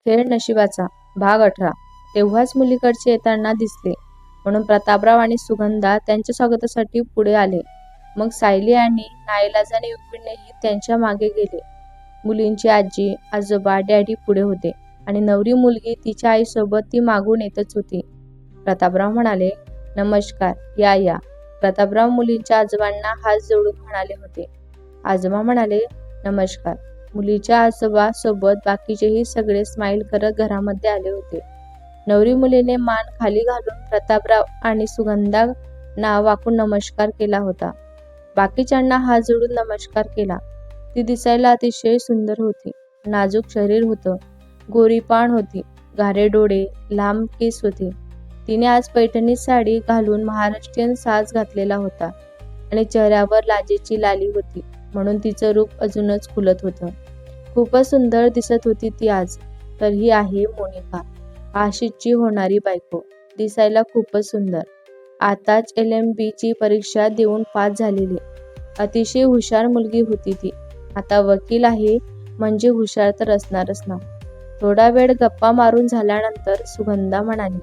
खेळ नशिबाचा भाग 18. तेव्हाच मुलीकडचे येताना दिसले म्हणून प्रतापराव आणि सुगंधा त्यांच्या स्वागतासाठी पुढे आले. मग सायली आणि नाईलाजाने युगवीनेही त्यांच्या मागे गेले. मुलींची आजी, आजोबा, डॅडी पुढे होते आणि नवरी मुलगी तिच्या आईसोबत ती मागून येतच होती. प्रतापराव म्हणाले, नमस्कार, या या. प्रतापराव मुलींच्या आजोबांना हात जोडून म्हणाले होते. आजोबा म्हणाले, नमस्कार. मुलीच्या आजोबा सोबत बाकीचेही सगळे स्माईल करत घरामध्ये आले होते. नवरी मुलीने मान खाली घालून प्रतापराव आणि सुगंधांना वाकून नमस्कार केला होता. बाकीच्यांना हात जोडून नमस्कार केला. ती दिसायला अतिशय सुंदर होती. नाजूक शरीर होतं, गोरी पाण होती, गारे डोळे, लांब केस होते. तिने आज पैठणी साडी घालून महाराष्ट्रीयन साज घातलेला होता आणि चेहऱ्यावर लाजेची लाली होती म्हणून तिचं रूप अजूनच खुलत होतं. खूपच सुंदर दिसत होती ती आज. तर ही आहे मोनिका, आशिषची होणारी बायको. दिसायला खूपच सुंदर. आताच LMB ची परीक्षा देऊन पास झालेली. अतिशय हुशार मुलगी होती ती. आता वकील आहे म्हणजे हुशार तर असणारच ना. थोडा वेळ गप्पा मारून झाल्यानंतर सुगंधा म्हणाली,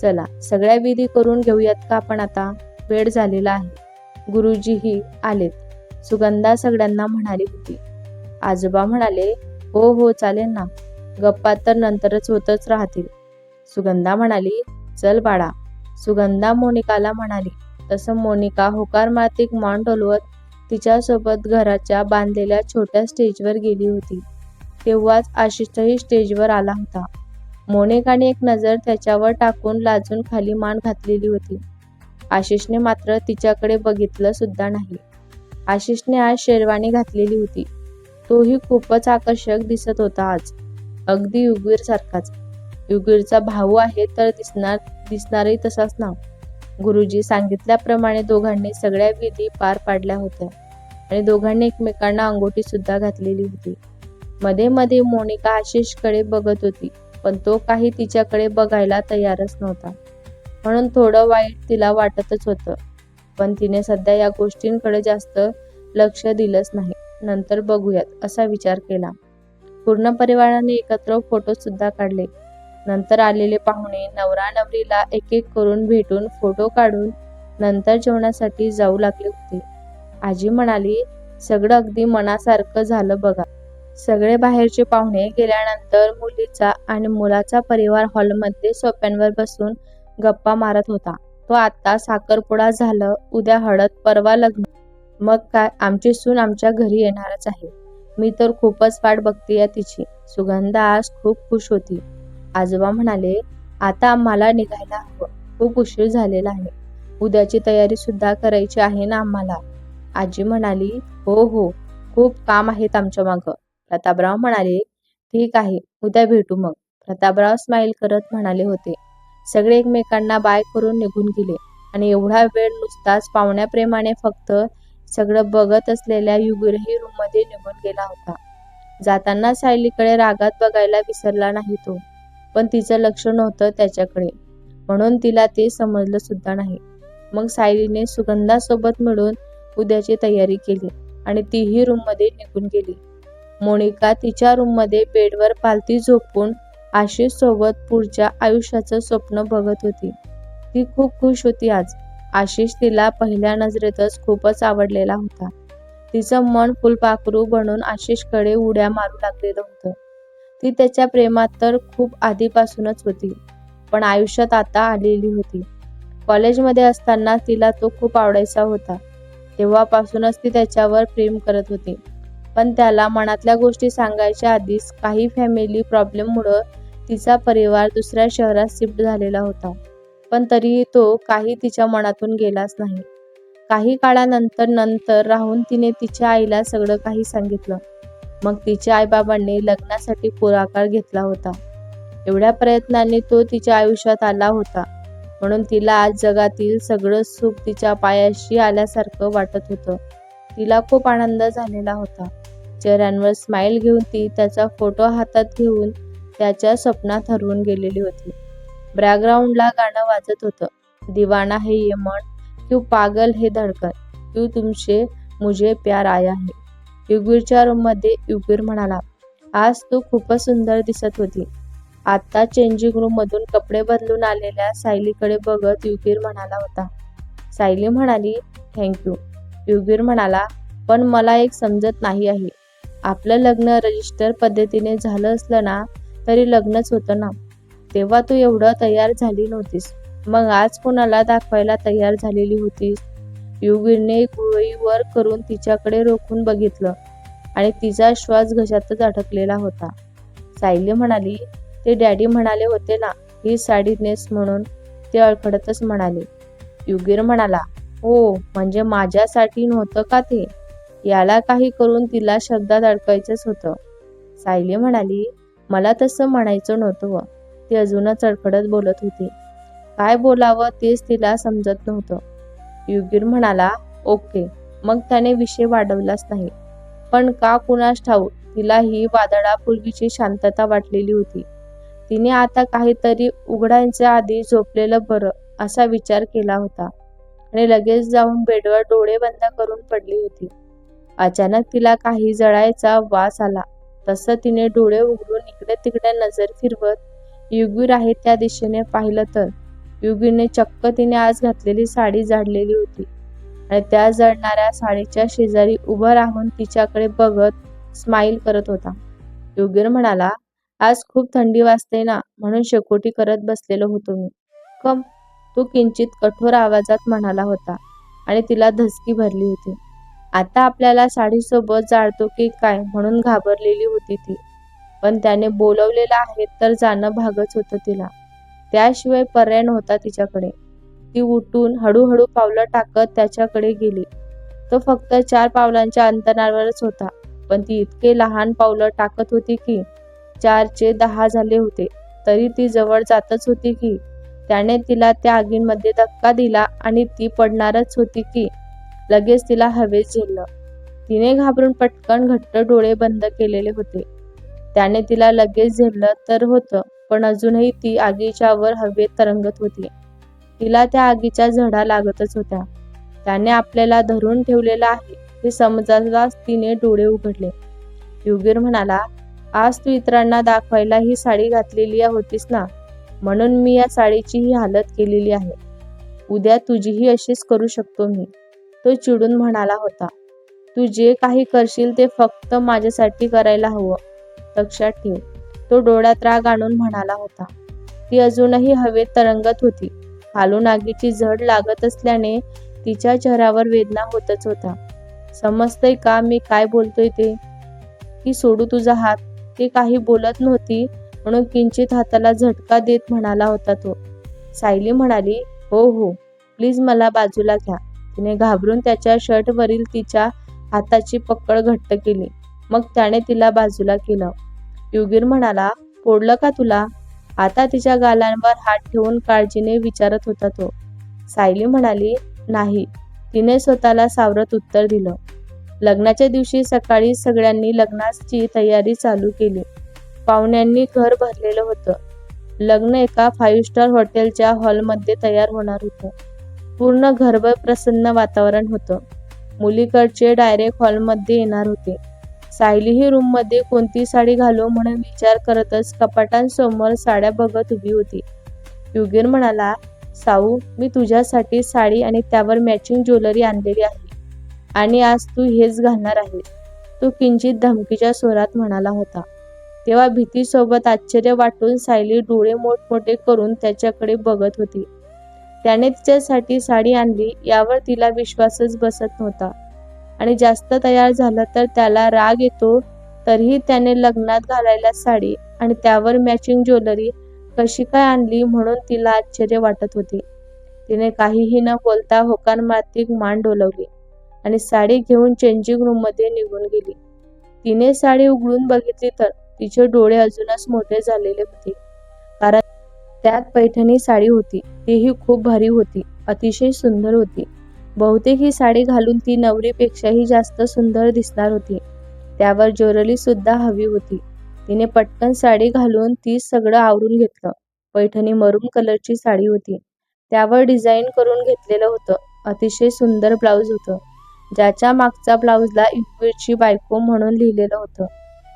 चला सगळ्या विधी करून घेऊयात का आपण आता? वेळ झालेला आहे. गुरुजीही आलेत. सुगंधा सगळ्यांना म्हणाली होती. आजोबा म्हणाले, हो हो चालेल ना. गप्पा तर नंतरच होतच राहतील. सुगंधा म्हणाली, चल बाळा. सुगंधा मोनिकाला म्हणाली. तसं मोनिका होकार मारत मान डोलवत तिच्यासोबत घराच्या बांधलेल्या छोट्या स्टेजवर गेली होती. तेव्हाच आशिषही स्टेजवर आला होता. मोनिकाने एक नजर त्याच्यावर टाकून लाजून खाली मान घातलेली होती. आशिषने मात्र तिच्याकडे बघितलं सुद्धा नाही. आशिषने आज शेरवानी घातलेली होती. तोही खूपच आकर्षक दिसत होता आज. अगदी युगवीर सारखाच. युगवीरचा भाऊ आहे तर दिसणारही तसाच ना. गुरुजी सांगितल्याप्रमाणे दोघांनी सगळ्या विधी पार पाडल्या होत्या आणि दोघांनी एकमेकांना अंगोठी सुद्धा घातलेली होती. मध्ये मध्ये मोनिका आशिषकडे बघत होती पण तो काही तिच्याकडे बघायला तयारच नव्हता. म्हणून थोडं वाईट तिला वाटतच होतं. पण तिने सध्या या गोष्टींकडे जास्त लक्ष दिलंच नाही. नंतर बघूयात असा विचार केला. पूर्ण परिवाराने एकत्र फोटो सुद्धा काढले. नंतर आलेले पाहुणे नवरा नवरीला एक एक करून भेटून फोटो काढून नंतर जेवणासाठी जाऊ लागले होते. आजी म्हणाली, सगळं अगदी मनासारखं झालं बघा. सगळे बाहेरचे पाहुणे गेल्यानंतर मुलीचा आणि मुलाचा परिवार हॉलमध्ये सोफ्यांवर बसून गप्पा मारत होता. तो आता साखरपुडा झालं, उद्या हळद, परवा लग्न. मग काय, आमची सून आमच्या घरी येणारच आहे. मी तर खूपच वाट बघतेय तिची. सुगंधा आज खूप खुश होती. आजोबा म्हणाले, आता आम्हाला निघायला हवं. खूप उशीर झालेला आहे. उद्याची तयारी सुद्धा करायची आहे ना आम्हाला. आजी म्हणाली, हो हो, खूप काम आहेत आमच्या मागं. प्रतापराव म्हणाले, ठीक आहे, उद्या भेटू मग. प्रतापराव स्माईल करत म्हणाले होते. सगळे एकमेकांना बाय करून निघून गेले आणि एवढा वेळ नुसताच पाहुण्याप्रेमाने फक्त सगळं बघत असलेल्या युगीरही रूममध्ये निघून गेला होता. जाताना सायलीकडे रागात बघायला विसरला नाही तो. पण तिचं लक्ष नव्हतं त्याच्याकडे म्हणून तिला ते समजलं सुद्धा नाही. मग सायलीने सुगंधासोबत मिळून उद्याची तयारी केली आणि तीही रूममध्ये निघून गेली. मोनिका तिच्या रूममध्ये बेडवर पालथी झोपून आशिष सोबत पुढच्या आयुष्याचं स्वप्न बघत होती. ती खूप खुश होती आज. आशिष तिला पहिल्या नजरेतच खूपच आवडलेला होता. तिचं मन फुलपाखरू बनून आशिषकडे उड्या मारू लागलेलं होतं. ती त्याच्या प्रेमात तर खूप आधीपासूनच होती पण आयुष्यात आता आलेली होती. कॉलेजमध्ये असताना तिला तो खूप आवडायचा होता. तेव्हापासूनच ती त्याच्यावर प्रेम करत होती. पण त्याला मनातल्या गोष्टी सांगायच्या आधीच काही फॅमिली प्रॉब्लेममुळं तिचा परिवार दुसऱ्या शहरात शिफ्ट झालेला होता. पण तरीही तो काही तिच्या मनातून गेलाच नाही. काही काळानंतर राहून तिने तिच्या आईला सगळं काही सांगितलं. मग तिच्या आईबाबांनी लग्नासाठी पुढाकार घेतला होता. एवढ्या प्रयत्नांनी तो तिच्या आयुष्यात आला होता म्हणून तिला आज जगातील सगळं सुख तिच्या पायाशी आल्यासारखं वाटत होतं. तिला खूप आनंद झालेला होता. चेहऱ्यांवर स्माईल घेऊन ती त्याचा फोटो हातात घेऊन त्याच्या स्वप्नात हरवून गेलेली होती. बॅकग्राऊंडला गाणं वाजत होतं. दीवाना है ये मन, क्यों पागल है धडकन, क्यों तुमसे मुझे प्यार आया है. युगवीरच्या रूममध्ये युगवीर म्हणाला, आज तू खूपच सुंदर दिसत होती. आता चेंजिंग रूम मधून कपडे बदलून आलेल्या सायलीकडे बघत युगीर म्हणाला होता. सायली म्हणाली, थँक्यू. युगीर म्हणाला, पण मला एक समजत नाही आहे. आपलं लग्न रजिस्टर पद्धतीने झालं असलं ना तरी लग्नच होतं ना. तेव्हा तू एवढं तयार झाली नव्हतीस. मग आज कोणाला दाखवायला तयार झालेली होतीस? युगीरने भुवई वर करून तिच्याकडे रोखून बघितलं आणि तिचा श्वास घशातच अडकलेला होता. सायली म्हणाली, ते डॅडी म्हणाले होते ना ही साडी नेस म्हणून. ते अडखडतच म्हणाले. युगीर म्हणाला, हो म्हणजे माझ्यासाठी नव्हतं का ते? याला काही करून तिला शब्दात अडकायचंच होतं. सायली म्हणाली, मला तसं म्हणायचं नव्हतं. ती अजूनच अडखडत बोलत होती. काय बोलावं तेच तिला समजत नव्हतं. युगीर म्हणाला, ओके. मग त्याने विषय वाढवलाच नाही. पण का कुणास ठाऊक तिला ही वादळापूर्वीची शांतता वाटलेली होती. तिने आता काहीतरी उघडायच्या आधी झोपलेलं बरं असा विचार केला होता आणि लगेच जाऊन बेडवर डोळे बंद करून पडली होती. अचानक तिला काही जळायचा वास आला. तसं तिने डोळे उघडून इकडे तिकडे नजर फिरवत युगीर आहे त्या दिशेने पाहिलं तर युगीरने चक्क तिने आज घातलेली साडी झाडलेली होती आणि त्या जळणाऱ्या साडीच्या शेजारी उभं राहून तिच्याकडे बघत स्माईल करत होता. युगीर म्हणाला, आज खूप थंडी वाजते ना म्हणून शेकोटी करत बसलेलो होतो मी. कम, तो किंचित कठोर आवाजात म्हणाला होता आणि तिला धसकी भरली होती. आता आपल्याला साडीसोबत जाळतो की काय म्हणून घाबरलेली होती ती. पण त्याने बोलवलेलं आहे तर जाणं भागच होतं तिला. त्याशिवाय पर्याय नव्हता तिच्याकडे. ती उठून हळूहळू पावलं टाकत त्याच्याकडे गेली. तो फक्त 4 पावलांच्या अंतरावरच होता. पण ती इतके लहान पावलं टाकत होती की 4चे 10 झाले होते. तरी ती जवळ जातच होती की त्याने तिला त्या आगींमध्ये धक्का दिला आणि ती पडणारच होती की लगेच तिला हवेत झेललं. तिने घाबरून पटकन घट्ट डोळे बंद केलेले होते. त्याने तिला लगेच झेललं तर होतं, पण अजूनही ती आगीच्या वर हवेत तरंगत होती. तिला त्या आगीच्या झळा लागतच होत्या. त्याने आपल्याला धरून ठेवलेलं आहे हे समजायलाच तिने डोळे उघडले. युगीर म्हणाला, आज तू इतरांना दाखवायला ही साडी घातलेली होतीस ना, म्हणून मी या साडीची ही हालत केलेली आहे. उद्या तुझीही अशीच करू शकतो मी. तो चिडून म्हणाला होता. तू जे काही करशील ते फक्त माझ्यासाठी करायला हवं, लक्षात ठेव. तो डोळ्यात राग आणून म्हणाला होता. ती अजूनही हवेत तरंगत होती. खालून आगीची झड लागत असल्याने तिच्या चेहऱ्यावर वेदना होतच होता. समजतंय का मी काय बोलतोय ते? की सोडू तुझा हात? ती काही बोलत नव्हती म्हणून किंचित हाताला झटका देत म्हणाला होता तो. सायली म्हणाली, हो हो, प्लीज मला बाजूला घ्या. तिने घाबरून त्याच्या शर्टवरील तिच्या हाताची पकड घट्ट केली. मग त्याने तिला बाजूला केलं. युगीर म्हणाला, फोडलं का तुला? आता तिच्या गालांवर हात ठेवून काळजीने विचारत होता तो. सायली म्हणाली, नाही. तिने स्वतःला सावरत उत्तर दिलं. लग्नाच्या दिवशी सकाळी सगळ्यांनी लग्नाची तयारी चालू केली. पाहुण्यांनी घर भरलेलं होतं. लग्न एका 5 स्टार हॉटेलच्या हॉलमध्ये तयार होणार होतं. पूर्ण घरभर प्रसन्न वातावरण होतं. मुलीकडचे डायरेक्ट हॉलमध्ये येणार होते. सायलीही रूममध्ये कोणती साडी घालू म्हणून विचार करतच कपाटांसमोर साड्या बघत उभी होती. युगीर म्हणाला, साऊ, मी तुझ्यासाठी साडी आणि त्यावर मॅचिंग ज्वेलरी आणलेली आहे आणि आज तू हेच घालणार आहेस. तो किंचित धमकीच्या स्वरात म्हणाला होता. तेव्हा भीतीसोबत आश्चर्य वाटून सायली डोळे मोठमोठे करून त्याच्याकडे बघत होती. त्याने तिच्यासाठी साडी आणली यावर तिला विश्वासच बसत नव्हता. आणि जास्त तयार झालं तर त्याला राग येतो, तरीही त्याने लग्नात घालायला साडी आणि त्यावर मॅचिंग ज्वेलरी कशी काय आणली म्हणून तिला आश्चर्य वाटत होते. तिने काहीही न बोलता होकारार्थी मान डोलवली आणि साडी घेऊन चेंजिंग रूममध्ये निघून गेली. तिने साडी उघडून बघितली तर तिचे डोळे अजूनच मोठे झालेले होते. कारण त्यात पैठणी साडी होती. तीही खूप भारी होती. अतिशय सुंदर होती. बहुतेक ही साडी घालून ती नवरीपेक्षाही जास्त सुंदर दिसणार होती. त्यावर ज्वेलरी सुद्धा हवी होती. तिने पटकन साडी घालून ती सगळं आवरून घेतलं. पैठणी मरून कलरची साडी होती. त्यावर डिझाईन करून घेतलेलं होतं. अतिशय सुंदर ब्लाऊज होतं, ज्याच्या मागच्या ब्लाऊजला युगीरची बायको म्हणून लिहिलेलं होतं.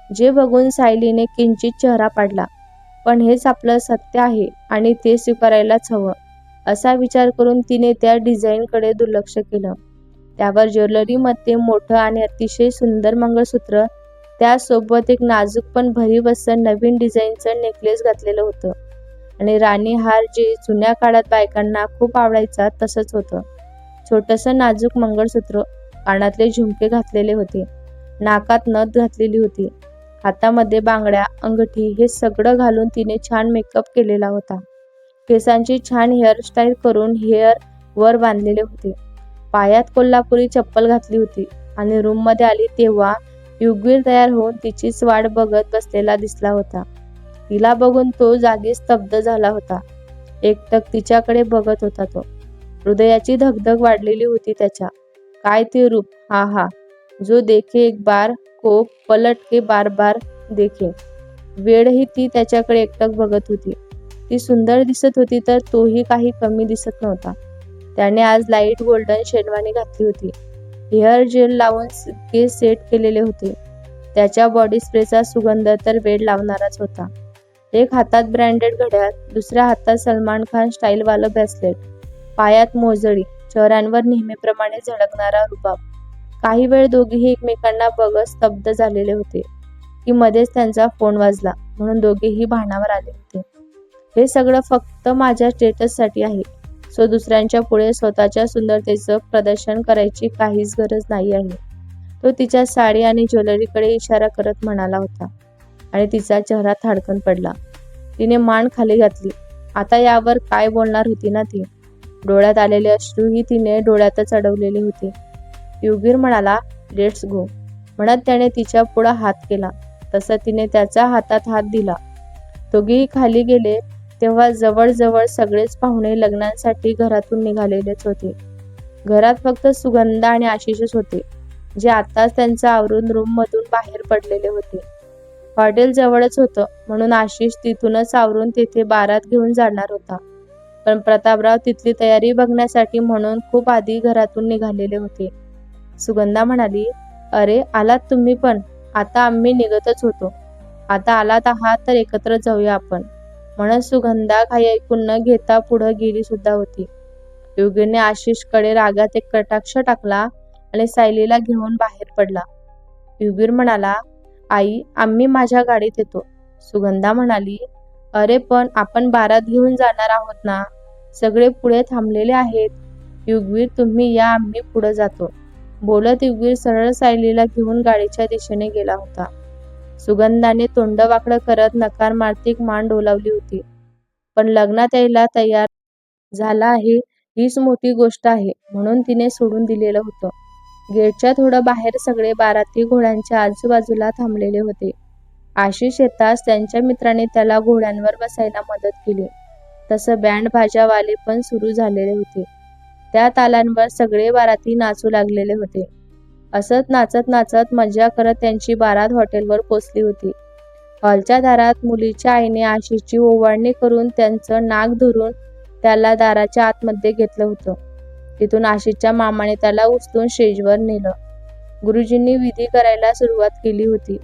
जे बघून सायलीने किंचित चेहरा पाडला. पण हेच आपलं सत्य आहे आणि ते स्वीकारायलाच हवं, असा विचार करून तिने त्या डिझाईनकडे दुर्लक्ष केलं. त्यावर ज्वेलरीमध्ये मोठं आणि अतिशय सुंदर मंगळसूत्र, त्यासोबत एक नाजूक पण भरीव असं नवीन डिझाईनचं नेकलेस घातलेलं होतं आणि राणी हार जे जुन्या काळात बायकांना खूप आवडायचा तसंच होतं. छोटंसं नाजूक मंगळसूत्र, कानातले झुमके घातलेले होते, नाकात नथ घातलेली होती, हातामध्ये बांगड्या, अंगठी हे सगळं घालून तिने छान मेकअप केलेला होता. केसांची छान हेअरस्टाईल करून हेअर वर बांधलेले होते. पायात कोल्हापुरी चप्पल घातली होती आणि रूममध्ये आली तेव्हा युगवीर तयार होऊन तिचीच वाट बघत बसलेला दिसला होता. तिला बघून तो जागी स्तब्ध झाला होता. एकटक तिच्याकडे बघत होता तो. हृदयाची धगधग वाढलेली होती त्याच्या. काय ते रूप! हा हा, जो देखे एक बार को पलट के बार बार देखे. वेळही ती त्याच्याकडे एकटक बघत होती. ती सुंदर दिसत होती तर तोही काही कमी दिसत नव्हता. त्याने आज लाईट गोल्डन शेरवानी घातली होती. हेअर जेल लावून केस सेट केलेले होते. त्याच्या बॉडी स्प्रेचा सुगंध तर वेड लावणाराच होता. एक हातात ब्रँडेड घड्याळ, दुसऱ्या हातात सलमान खान स्टाईलवालं ब्रेसलेट, पायात मोजडी, चेहऱ्यांवर नेहमीप्रमाणे झळकणारा रुबाब. काही वेळ दोघेही एकमेकांना बघत स्तब्ध झालेले होते की मध्येच त्यांचा फोन वाजला, म्हणून दोघेही भानावर आले होते. हे सगळं फक्त माझ्या स्टेटससाठी आहे, सो दुसऱ्यांच्या पुढे स्वतःच्या सुंदरतेचं प्रदर्शन करायची काहीच गरज नाही आहे, तो तिच्या साडी आणि ज्वेलरीकडे इशारा करत म्हणाला होता आणि तिचा चेहरा थाडकन पडला. तिने मान खाली घातली. आता यावर काय बोलणार होती ना ती. डोळ्यात आलेले अश्रूही तिने डोळ्यातच अडवलेले होते. युगवीर म्हणाला, लेट्स गो, म्हणत त्याने तिच्या पुढं हात केला. तसं तिने त्याच्या हातात हात दिला. दोघेही खाली गेले तेव्हा जवळजवळ सगळेच पाहुणे लग्नांसाठी घरातून निघालेलेच होते. घरात फक्त सुगंधा आणि आशिषच होते, जे आताच त्यांचं आवरून रूममधून बाहेर पडलेले होते. हॉटेल जवळच होतं, म्हणून आशिष तिथूनच आवरून तेथे बारात घेऊन जाणार होता. पण प्रतापराव तिथली तयारी बघण्यासाठी म्हणून खूप आधी घरातून निघालेले होते. सुगंधा म्हणाली, अरे आलात तुम्ही पण. आता आम्ही निघतच होतो. आता आलात आहात तर एकत्र जाऊया आपण, म्हणत सुगंधा काही ऐकून न घेता पुढं गेली सुद्धा होती. युगीरने आशिषकडे रागात एक कटाक्ष टाकला आणि सायलीला घेऊन बाहेर पडला. युगीर म्हणाला, आई आम्ही माझ्या गाडीत येतो. सुगंधा म्हणाली, अरे पण आपण बारात घेऊन जाणार आहोत ना, सगळे पुढे थांबलेले आहेत. युगवीर तुम्ही या, आम्ही पुढे जातो. बोलत युगवीर सरळ सायलीला घेऊन गाडीच्या दिशेने गेला होता. सुगंधाने तोंड वाकडं करत नकार मार्तिक मान डोलावली होती. पण लग्नात यायला तयार झाला आहे हीच मोठी गोष्ट आहे, म्हणून तिने सोडून दिलेलं होतं. गेटच्या थोडं बाहेर सगळे बाराती घोड्यांच्या आजूबाजूला थांबलेले होते. आशिष येताच त्यांच्या मित्राने त्याला घोड्यांवर बसायला मदत केली. तसं बँड बाजावाले पण सुरू झालेले होते. त्या तालांवर सगळे बाराती नाचू लागलेले होते. असत नाचत नाचत मजा करत त्यांची बारात हॉटेलवर पोचली होती. हॉलच्या दारात मुलीच्या आईने आशिषची ओवाळणी करून त्यांचं नाक धरून त्याला दाराच्या आतमध्ये घेतलं होतं. तिथून आशिषच्या मामाने त्याला उचलून स्टेजवर नेलं. गुरुजींनी विधी करायला सुरुवात केली होती.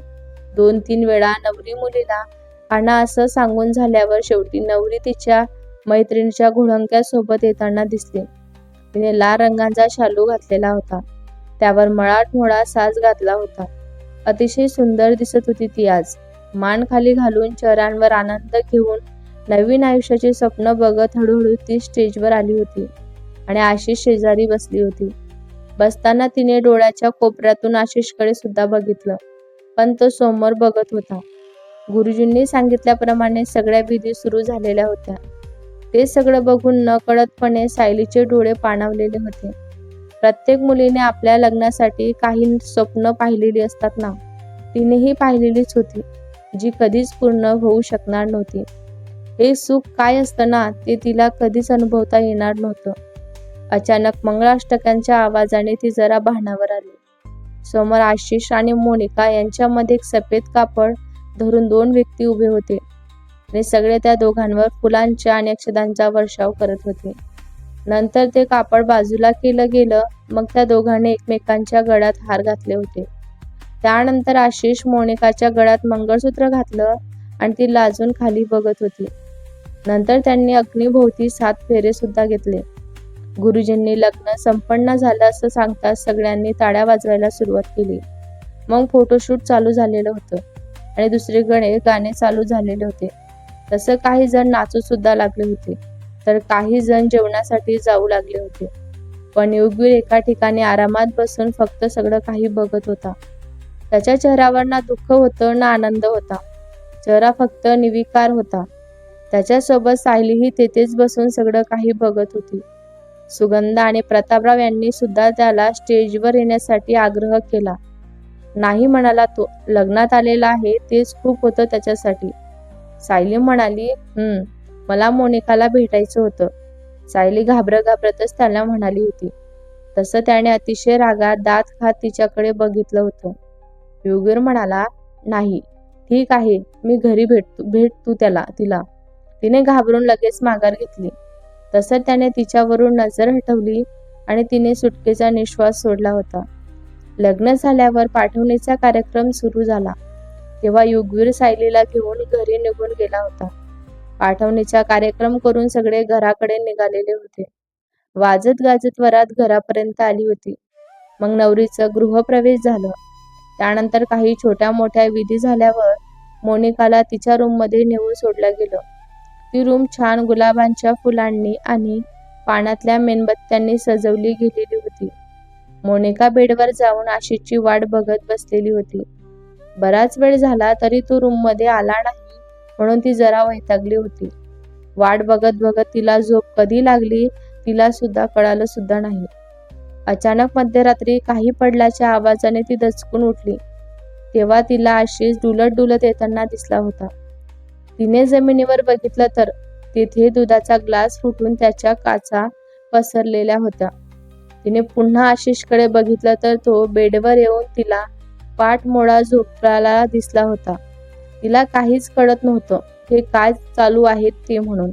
2-3 वेळा नवरी मुलीला आणा असं सांगून झाल्यावर शेवटी नवरी तिच्या मैत्रिणीच्या घोडंक्यासोबत येताना दिसली. तिने लाल रंगाचा शालू घातलेला होता. त्यावर मराठमोळा साज घातला होता. अतिशय सुंदर दिसत होती ती आज. मान खाली घालून चेहऱ्यांवर आनंद घेऊन नवीन आयुष्याचे स्वप्न बघत हळूहळू ती स्टेजवर आली होती आणि आशिष शेजारी बसली होती. बसताना तिने डोळ्याच्या कोपऱ्यातून आशिषकडे सुद्धा बघितलं, पण तो समोर बघत होता. गुरुजींनी सांगितल्याप्रमाणे सगळ्या विधी सुरू झालेल्या होत्या. ते सगळं बघून नकळतपणे सायलीचे डोळे पाणावलेले होते. प्रत्येक मुलीने आपल्या लग्नासाठी काही स्वप्न पाहिलेली असतात ना, तिनेही पाहिलेलीच होती, जी कधीच पूर्ण होऊ शकणार नव्हती. हे सुख काय असतं ना, ते तिला कधीच अनुभवता येणार नव्हतं. अचानक मंगळाष्टकांच्या आवाजाने ती जरा भानावर आली. समोर आशिष आणि मोनिका यांच्यामध्ये एक सफेद कापड धरून 2 व्यक्ती उभे होते आणि सगळे त्या दोघांवर फुलांच्या आणि अक्षतांचा वर्षाव करत होते. नंतर ते कापड बाजूला केलं गेलं. मग त्या दोघांनी एकमेकांच्या गळ्यात हार घातले होते. त्यानंतर आशिष मोनिकाच्या गळ्यात मंगळसूत्र घातलं आणि ती लाजून खाली बघत होती. नंतर त्यांनी अग्नीभोवती 7 फेरे सुद्धा घेतले. गुरुजींनी लग्न संपन्न झालं असं सांगताच सगळ्यांनी टाळ्या वाजवायला सुरुवात केली. मग फोटोशूट चालू झालेलं होतं आणि दुसरीकडे गाणे चालू झालेले होते. तसं काही जण नाचू सुद्धा लागले होते, तर काही जण जेवणासाठी जाऊ लागले होते. पण युगवीर एका ठिकाणी आरामात बसून फक्त सगळं काही बघत होता. त्याच्या चेहऱ्यावर ना दुःख होतं ना आनंद होता. चेहरा फक्त निर्विकार होता. त्याच्यासोबत सायलीही तेथेच बसून सगळं काही बघत होती. सुगंधा आणि प्रतापराव यांनी सुद्धा त्याला स्टेजवर येण्यासाठी आग्रह केला. नाही म्हणाला तो. लग्नात आलेला आहे तेच खूप होतं त्याच्यासाठी. सायली म्हणाली, मला मोनिकाला भेटायचं होतं. सायली घाबरतच त्याला म्हणाली होती. तसं त्याने अतिशय रागात दात खात तिच्याकडे बघितलं होतं. युगवीर म्हणाला, नाही, ठीक आहे, मी घरी भेट तू तिला. तिने घाबरून लगेच माघार घेतली. तसं त्याने तिच्यावरून नजर हटवली आणि तिने सुटकेचा निश्वास सोडला होता. लग्न झाल्यावर पाठवणीचा कार्यक्रम सुरू झाला. तेव्हा युगवीर सायलीला घेऊन घरी निघून गेला होता. पाठवणीचा कार्यक्रम करून सगळे घराकडे निघालेले होते. वाजत गाजत वरात घरापर्यंत आली होती. मग नवरीचं गृहप्रवेश झालं. त्यानंतर काही छोट्या मोठ्या विधी झाल्यावर मोनिकाला तिच्या रूममध्ये नेऊन सोडलं गेलं. ती रूम छान गुलाबांच्या फुलांनी आणि पानातल्या मेणबत्त्यांनी सजवली गेलेली होती. मोनिका बेडवर जाऊन आशिषची वाट बघत बसलेली होती. बराच वेळ झाला तरी तो रूममध्ये आला नाही, म्हणून ती जरा वैतागली होती. वाट बघत बघत तिला झोप कधी लागली तिला सुद्धा कळालं सुद्धा नाही. अचानक मध्यरात्री काही पडल्याच्या आवाजाने ती दचकून उठली. तेव्हा तिला आशिष डुलत येताना दिसला होता. तिने जमिनीवर बघितलं तर तिथे दुधाचा ग्लास फुटून त्याच्या काचा पसरलेल्या होत्या. तिने पुन्हा आशिषकडे बघितलं तर तो बेडवर येऊन तिला पाठमोळा झोपलेला दिसला होता. तिला काहीच कळत नव्हतं हे काय चालू आहे ते म्हणून.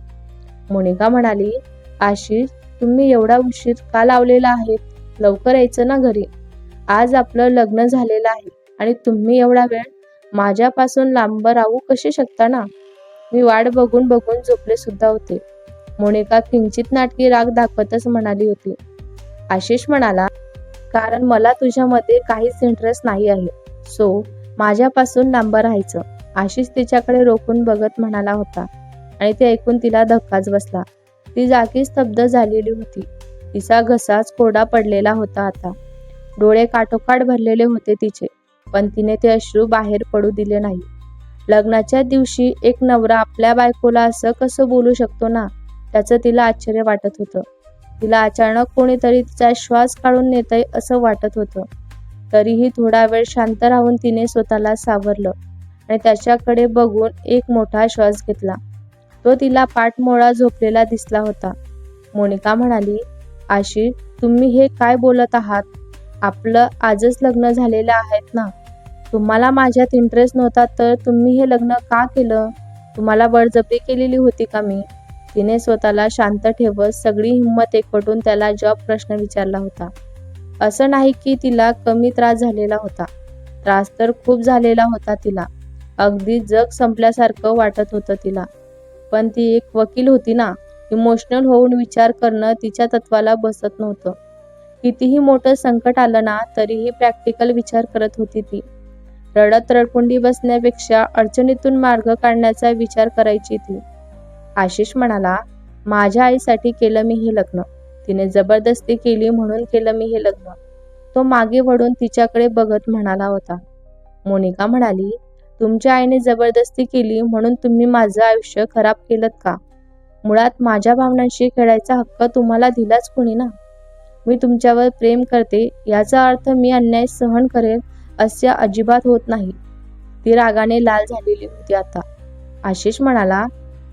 मोनिका म्हणाली, आशिष, तुम्ही एवढा उशीर का लावलेला आहे? लवकर यायचं ना घरी. आज आपलं लग्न झालेलं आहे आणि तुम्ही एवढा वेळ माझ्यापासून लांब राहू कसे शकता ना? मी वाट बघून झोपले सुद्धा होते. मोनिका किंचित नाटकी राग दाखवतच म्हणाली होती. आशिष म्हणाला, कारण मला तुझ्यामध्ये काहीच इंटरेस्ट नाही आहे, सो माझ्यापासून लांब राहायचं. आशिष तिच्याकडे रोखून बघत म्हणाला होता आणि ते ऐकून तिला धक्काच बसला. ती जागी स्तब्ध झालेली होती. तिचा घसाच कोरडा पडलेला होता आता. डोळे काठोकाठ भरलेले होते तिचे, पण तिने ते अश्रू बाहेर पडू दिले नाही. लग्नाच्या दिवशी एक नवरा आपल्या बायकोला असं कसं बोलू शकतो ना, त्याचं तिला आश्चर्य वाटत होतं. तिला अचानक कोणीतरी तिचा श्वास काढून नेतंय असं वाटत होतं. तरीही थोडा वेळ शांत राहून तिने स्वतःला सावरलं आणि त्याच्याकडे बघून एक मोठा श्वास घेतला. तो तिला पाठमोळा झोपलेला दिसला होता. मोनिका म्हणाली, आशिष, तुम्ही हे काय बोलत आहात? आपलं आजच लग्न झालेलं आहेत ना. तुम्हाला माझ्यात इंटरेस्ट नव्हता तर तुम्ही हे लग्न का केलं? तुम्हाला बळजबरी केलेली होती का मी? तिने स्वतःला शांत ठेवत सगळी हिंमत एकवटून त्याला जॉब प्रश्न विचारला होता. असं नाही की तिला कमी त्रास झालेला होता. त्रास तर खूप झालेला होता तिला. अगदी जग संपल्यासारखं वाटत होतं तिला. पण ती एक वकील होती ना. इमोशनल होऊन विचार करणं तिच्या तत्वाला बसत नव्हतं. कितीही मोठं संकट आलं ना तरीही प्रॅक्टिकल विचार करत होती ती. रडत रडकुंडी बसण्यापेक्षा अडचणीतून मार्ग काढण्याचा विचार करायची ती. आशिष म्हणाला, माझ्या आईसाठी केलं मी हे लग्न. तिने जबरदस्ती केली म्हणून केलं मी हे लग्न. तो मागे वळून तिच्याकडे बघत म्हणाला होता. मोनिका म्हणाली, तुमच्या आईने जबरदस्ती केली म्हणून तुम्ही माझं आयुष्य खराब केलं का? मुळात माझ्या भावनांशी खेळायचा हक्क तुम्हाला दिलाच कोणी ना. मी तुमच्यावर प्रेम करते याचा अर्थ मी अन्याय सहन करेल असे अजिबात होत नाही. ती रागाने लाल झालेली होती आता. आशिष म्हणाला,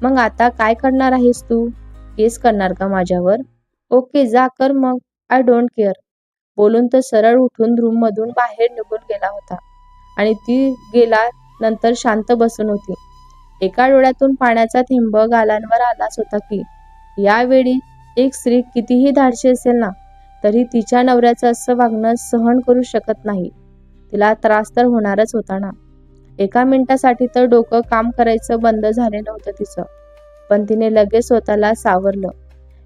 मग आता काय करणार आहेस तू? केस करणार का माझ्यावर? ओके, जा कर मग, आय डोंट केअर. बोलून तो सरळ उठून रूममधून बाहेर निघून गेला होता आणि ती गेला नंतर शांत बसून होती. एका डोळ्यातून पाण्याचा थेंब गालांवर आलाच होता की यावेळी एक स्त्री कितीही धाडशी असेल ना तरी तिच्या नवऱ्याचं असं वागणं सहन करू शकत नाही. तिला त्रास तर होणारच होता ना. एका मिनिटासाठी तर डोकं काम करायचं बंद झालेलं होतं तिचं. पण तिने लगेच स्वतःला सावरलं.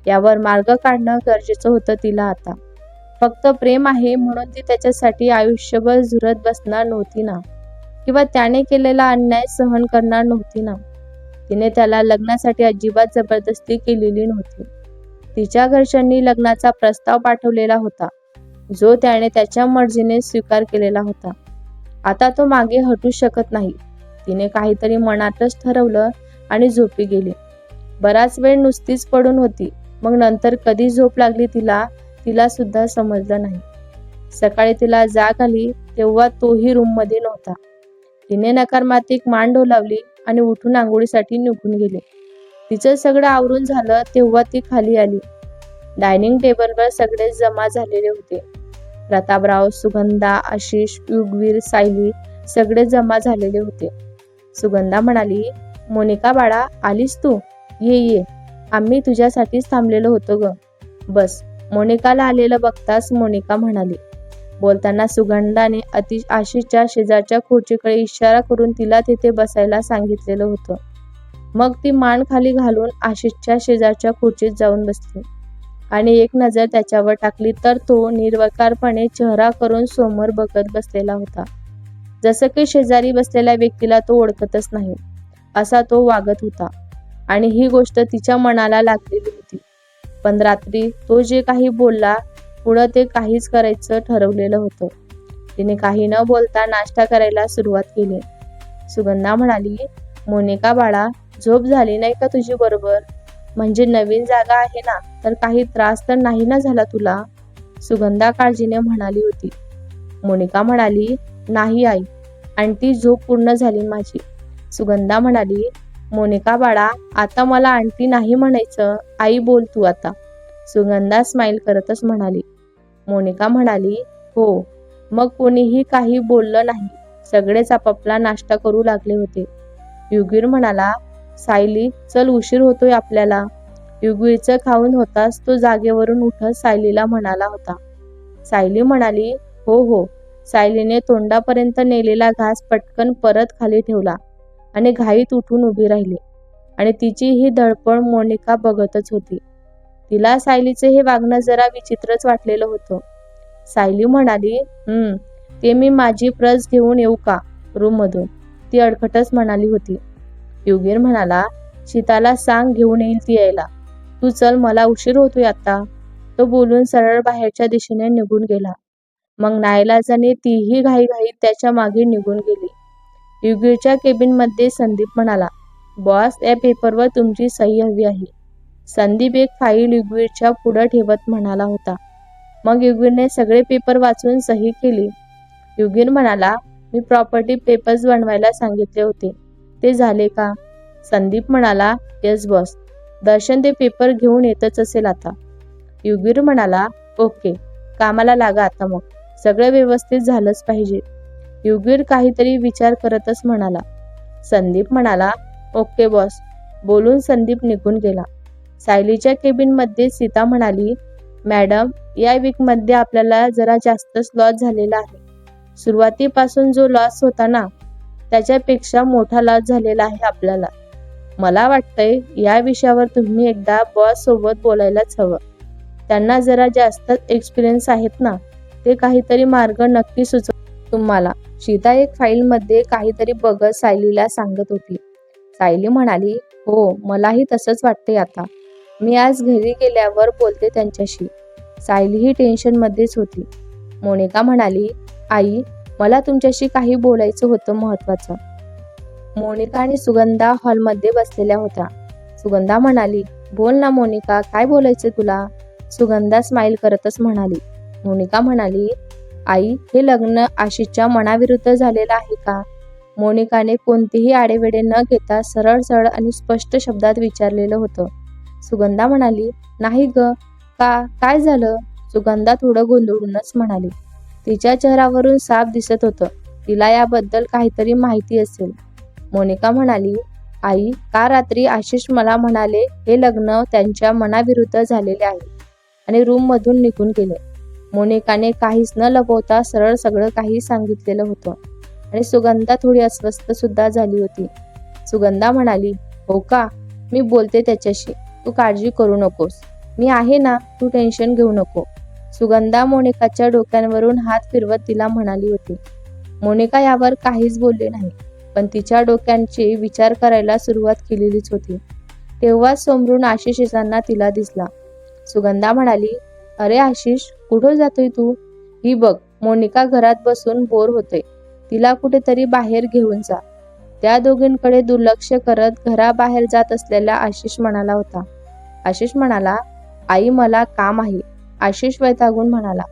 यावर मार्ग काढणं गरजेचं होतं तिला आता. फक्त प्रेम आहे म्हणून ती त्याच्यासाठी आयुष्यभर झुरत बसणार नव्हती ना, किंवा त्याने केलेला अन्याय सहन करणार नव्हती ना. तिने त्याला लग्नासाठी अजिबात जबरदस्ती केलेली नव्हती. तिच्या घरच्यांनी लग्नाचा प्रस्ताव पाठवलेला होता, जो त्याने त्याच्या मर्जीने स्वीकार केलेला होता. आता तो मागे हटू शकत नाही. तिने काहीतरी मनातच ठरवलं आणि झोपी गेली. बराच वेळ नुसतीच पडून होती. मग नंतर कधी झोप लागली तिला सुद्धा समजलं नाही. सकाळी तिला जाग आली तेव्हा तोही रूममध्ये नव्हता. तिने नकारमातिक मान डोलावली आणि उठून आंघोळीसाठी निघून गेली. तिचं सगळं आवरून झालं तेव्हा ती खाली आली. डायनिंग टेबलवर सगळे जमा झालेले होते. प्रतापराव, सुगंधा, आशिष, युगवीर, सायली सगळे जमा झालेले होते. सुगंधा म्हणाली, मोनिका बाळा, आलीस तू? ये, आम्ही तुझ्यासाठीच थांबलेलो होतो ग. बस. मोनिकाला आलेलं बघताच मोनिका म्हणाली. बोलताना सुगंधाने आशिषच्या शेजारच्या खुर्चीकडे इशारा करून तिला तिथे बसायला सांगितलेलं होतं. मग ती मान खाली घालून आशिषच्या शेजारच्या खुर्चीत जाऊन बसली आणि एक नजर त्याच्यावर टाकली तर तो निर्विकारपणे चेहरा करून समोर बघत बसलेला होता. जसं की शेजारी बसलेल्या व्यक्तीला तो ओळखतच नाही असा तो वागत होता. आणि ही गोष्ट तिच्या मनाला लागलेली होती. पण रात्री तो जे काही बोलला, पुढं ते काहीच करायचं ठरवलेलं होतं. तिने काही न बोलता नाश्ता करायला सुरुवात केली. सुगंधा म्हणाली, मोनिका बाळा, झोप झाली नाही का तुझी बरोबर? म्हणजे नवीन जागा आहे ना, तर काही त्रास तर नाही ना झाला तुला? सुगंधा काळजीने म्हणाली होती. मोनिका म्हणाली, नाही आई, आंटी झोप पूर्ण झाली माझी. सुगंधा म्हणाली, मोनिका बाळा, आता मला आंटी नाही म्हणायचं, आई बोल तू आता. सुगंधा स्माईल करतच म्हणाली. मोनिका म्हणाली, हो. मग कोणीही काही बोललं नाही. सगळेच आपापला नाश्ता करू लागले होते. युगवीर म्हणाला, सायली, चल, उशीर होतोय आपल्याला. युगवीरचं खाऊन होताच तो जागेवरून उठत सायलीला म्हणाला होता. सायली म्हणाली, हो. सायलीने तोंडापर्यंत नेलेला घास पटकन परत खाली ठेवला आणि घाईत उठून उभी राहिली. आणि तिची ही धडपड मोनिका बघतच होती. तिला सायलीचे हे वागणं जरा विचित्रच वाटलेलं होतं. सायली म्हणाली, ते मी माझी प्रस घेऊन येऊ का रूम मधून? ती अडखटच म्हणाली होती. युगवीर म्हणाला, शीताला सांग घेऊन येईल ती यायला. तू चल, मला उशीर होतोय आता. तो बोलून सरळ बाहेरच्या दिशेने निघून गेला. मग नाईलाजाने तीही घाईघाईत त्याच्या मागे निघून गेली. युगवीरच्या केबिनमध्ये संदीप म्हणाला, बॉस, या पेपरवर तुमची सही हवी आहे. संदीप एक फाईल युगवीरच्या पुढं ठेवत म्हणाला होता. मग युगवीरने सगळे पेपर वाचून सही केली. युगवीर म्हणाला, मी प्रॉपर्टी पेपर्स बनवायला सांगितले होते, ते झाले का? संदीप म्हणाला, येस बॉस. दर्शन ते पेपर घेऊन येतच असेल आता. युगवीर म्हणाला, ओके, कामाला लागा आता. मग सगळं व्यवस्थित झालंच पाहिजे. युगवीर काहीतरी विचार करतच म्हणाला. संदीप म्हणाला, ओके बॉस. बोलून संदीप निघून गेला. सायलीच्या केबिनमध्ये सीता म्हणाली, मॅडम, या वीकमध्ये आपल्याला जरा जास्तच लॉस झालेला आहे. सुरुवातीपासून जो लॉस होता ना, त्याच्यापेक्षा मोठा लॉस झालेला आहे आपल्याला. मला वाटतंय या विषयावर तुम्ही एकदा बॉस सोबत बोलायलाच हवं. त्यांना जरा जास्त एक्सपिरियन्स आहेत ना, ते काहीतरी मार्ग नक्की सुचव तुम्हाला. सीता एक फाईलमध्ये काहीतरी बघत सायलीला सांगत होती. सायली म्हणाली, हो, मलाही तसंच वाटतंय आता. मी आज घरी गेल्यावर बोलते त्यांच्याशी. सायलीही टेन्शनमध्येच होती. मोनिका म्हणाली, आई, मला तुमच्याशी काही बोलायचं होतं महत्वाचं. मोनिका आणि सुगंधा हॉलमध्ये बसलेल्या होत्या. सुगंधा म्हणाली, बोल ना मोनिका, काय बोलायचं तुला? सुगंधा स्माईल करतच म्हणाली. मोनिका म्हणाली, आई, हे लग्न आशिषच्या मनाविरुद्ध झालेलं आहे का? मोनिकाने कोणतेही आडेवेडे न घेता सरळ आणि स्पष्ट शब्दात विचारलेलं होतं. सुगंधा म्हणाली, नाही ग, का, काय झालं? सुगंधा थोडं गोंधळूनच म्हणाली. तिच्या चेहऱ्यावरून साफ दिसत होतं तिला याबद्दल काहीतरी माहिती असेल. मोनिका म्हणाली, आई, का रात्री आशिष मला म्हणाले हे लग्न त्यांच्या मनाविरुद्ध झालेले आहे आणि रूम मधून निघून गेले. मोनिकाने काहीच न लपवता सरळ सगळं काही सांगितलेलं होतं आणि सुगंधा थोडी अस्वस्थ सुद्धा झाली होती. सुगंधा म्हणाली, हो का, मी बोलते त्याच्याशी, तू काळजी करू नकोस, मी आहे ना, तू टेन्शन घेऊ नको. सुगंधा मोनिकाच्या डोक्यांवरून हात फिरवत तिला म्हणाली होती. मोनिका यावर काहीच बोलली नाही, पण तिच्या डोक्यांचे विचार करायला सुरुवात केलेलीच होती. तेव्हा समोरून आशिष येताना तिला दिसला. सुगंधा म्हणाली, अरे आशिष, कुठं जातोय तू? ही बघ, मोनिका घरात बसून बोर होते, तिला कुठेतरी बाहेर घेऊन जा. त्या दोघींकडे दुर्लक्ष करत घराबाहेर जात असलेला आशिष म्हणाला होता. आशिष म्हणाला, आई मला काम आहे, आशिष वैतागून म्हणाला.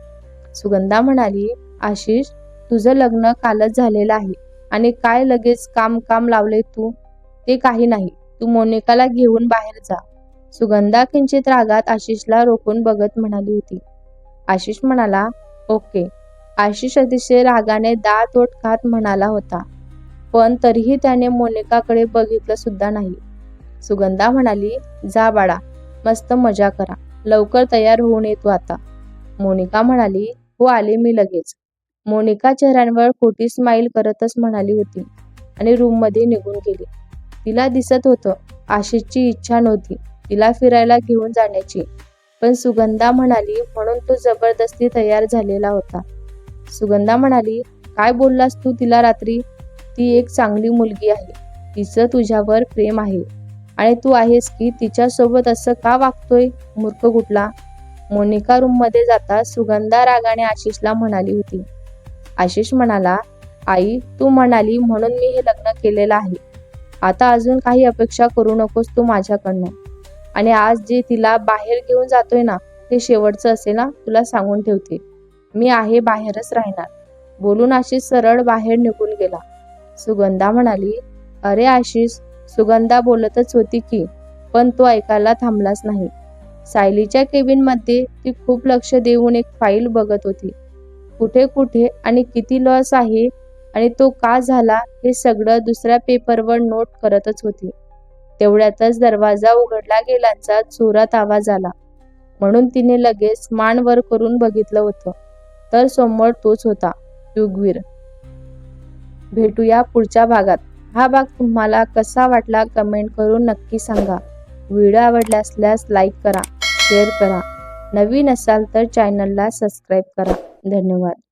सुगंधा म्हणाली, आशिष, तुझं लग्न कालच झालेलं आहे आणि काय लगेच काम काम लावले तू? ते काही नाही, तू मोनिकाला घेऊन बाहेर जा. सुगंधा किंचित रागात आशिषला रोखून बघत म्हणाली होती. आशिष म्हणाला, ओके. आशिष अतिशय रागाने दात ओठ खात म्हणाला होता, पण तरीही त्याने मोनिकाकडे बघितलं सुद्धा नाही. सुगंधा म्हणाली, जा बाळा, मस्त मजा करा, लवकर तयार होऊन येतो आता. मोनिका म्हणाली, हो आले मी लगेच. मोनिका चेहऱ्यावर खोटी स्माईल करतच म्हणाली होती आणि रूममध्ये निघून गेली. तिला दिसत होतं आशिषची इच्छा नव्हती तिला फिरायला घेऊन जाण्याची, पण सुगंधा म्हणाली म्हणून तो जबरदस्ती तयार झालेला होता. सुगंधा म्हणाली, काय बोललास तू तिला रात्री? ती एक चांगली मुलगी आहे, तिचं तुझ्यावर प्रेम आहे आणि तू आहेस की तिच्यासोबत असं का वागतोय, मूर्ख कुठला? मोनिका रूममध्ये जाता सुगंधा रागाने आशिषला म्हणाली होती. आशिष म्हणाला, आई, तू म्हणाली म्हणून मी हे लग्न केलेलं आहे, आता अजून काही अपेक्षा करू नकोस तू माझ्याकडनं. आणि आज जे तिला बाहेर घेऊन जातोय ना, ते शेवटचं असेल ना, तुला सांगून ठेवते. मी आहे, बाहेरच राहणार. बोलून आशिष सरळ बाहेर निघून गेला. सुगंधा म्हणाली, अरे आशिष, सुगंधा बोलतच होती की, पण तो ऐकायला थांबलाच नाही. सायलीच्या केबिनमध्ये ती खूप लक्ष देऊन एक फाईल बघत होती. कुठे कुठे आणि किती लॉस आहे आणि तो का झाला हे सगळं दुसऱ्या पेपरवर नोट करतच होती. तेवढ्यातच दरवाजा उघडला गेल्याचा जोरात आवाज आला, म्हणून तिने लगेच मान वर करून बघितलं होतं, तर समोर तोच होता, युगवीर. भेटूया पुढच्या भागात. हा भाग तुम्हाला कसा वाटला कमेंट करून नक्की सांगा. व्हिडिओ आवडला असल्यास लाईक करा, शेअर करा. नवीन असाल तर चॅनलला सबस्क्राईब करा. धन्यवाद.